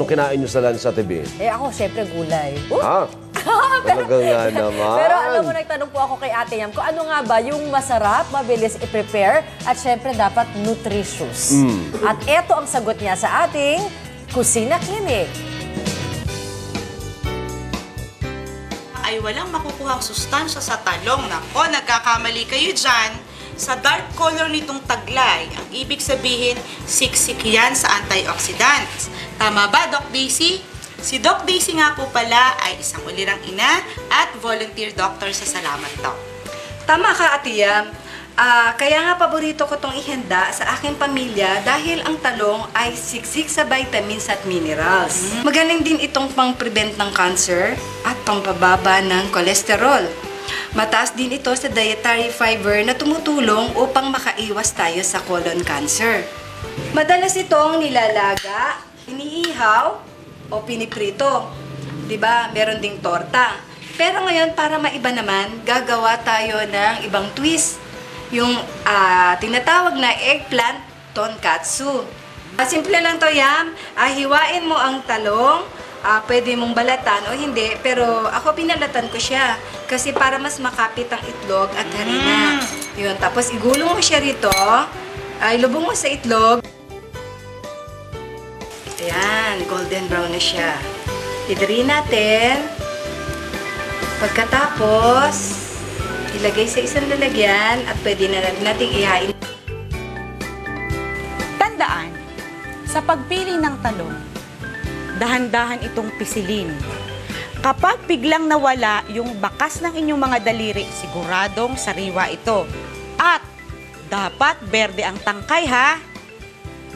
Anong kinain nyo sa lunch sa TV? Ako, syempre gulay. Ha? Talaga nga naman. Pero alam mo, nagtanong po ako kay Ate Yam kung ano nga ba yung masarap, mabilis i-prepare, at syempre dapat nutritious. At eto ang sagot niya sa ating Kusina Clinic. Ay walang makukuhang sustansya sa talong. Nako, nagkakamali kayo dyan. Sa dark color nitong taglay, ang ibig sabihin, siksik yan sa antioxidants. Tama ba, Doc Daisy? Si Doc Daisy nga po pala ay isang ulirang ina at volunteer doctor sa Salamat Doc. Tama ka, Ate Yam. Kaya nga paborito ko itong ihanda sa aking pamilya dahil ang talong ay siksik sa vitamins at minerals. Magaling din itong pang-prevent ng cancer at pangpababa ng cholesterol. Mataas din ito sa dietary fiber na tumutulong upang makaiwas tayo sa colon cancer. Madalas itong nilalaga, iniihaw o piniprito. 'Di ba? Meron ding torta. Pero ngayon, para maiba naman, gagawa tayo ng ibang twist. Yung tinatawag na eggplant tonkatsu. Simple lang to, Yam. Hiwain mo ang talong. Pwede mong balatan o hindi, pero ako pinalatan ko siya. Kasi para mas makapit ang itlog at harina. Yun, tapos igulong mo siya rito. Ilubong mo sa itlog. Ayan, golden brown na siya. Idiri natin. Pagkatapos, ilagay sa isang lalagyan at pwede na natin ihain. Tandaan, sa pagpili ng talong, dahan-dahan itong pisilin. Kapag biglang nawala yung bakas ng inyong mga daliri, siguradong sariwa ito. At dapat berde ang tangkay, ha?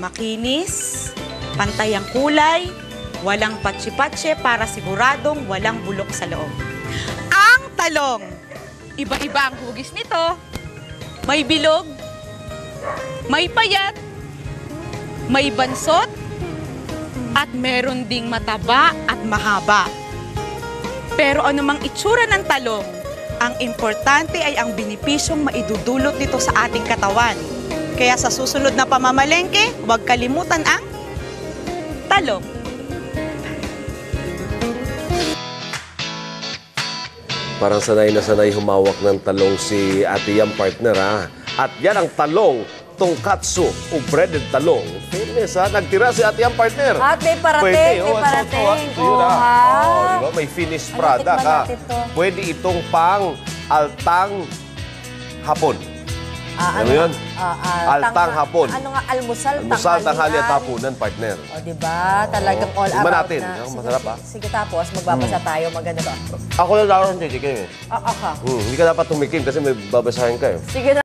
Makinis, pantay ang kulay, walang patsi-patsi para siguradong walang bulok sa loob. Ang talong, iba-iba ang hugis nito. May bilog, may payat, may bansot, at meron ding mataba at mahaba. Pero anumang itsura ng talong, ang importante ay ang benepisyong maidudulot nito sa ating katawan. Kaya sa susunod na pamamalengke, huwag kalimutan ang talong. Parang sanay na sanay humawak ng talong si Ate Yam, partner, ha? At yan ang talong, tonkatsu o breaded talong. Fairness, ha? Nagtira si Ate Yam, partner. At may parating, Pwede, may parating. Yun, ha? Ha? Diba? May finished product, tikman ha? natin to. Pwede itong pang altang hapon. Ano yun? Altang hapon. Ano nga, almusal, Almusal, tanghali at tanghalian. hapunan, partner. O, diba? Talagang all Tingnan around natin. na. Masarap, ha? Sige, tapos magbabasa tayo. Maganda ba? Ako lang daw ang titikim, eh. Ako. Hindi ka dapat tumikim kasi may babasahin ka, eh. Sige na.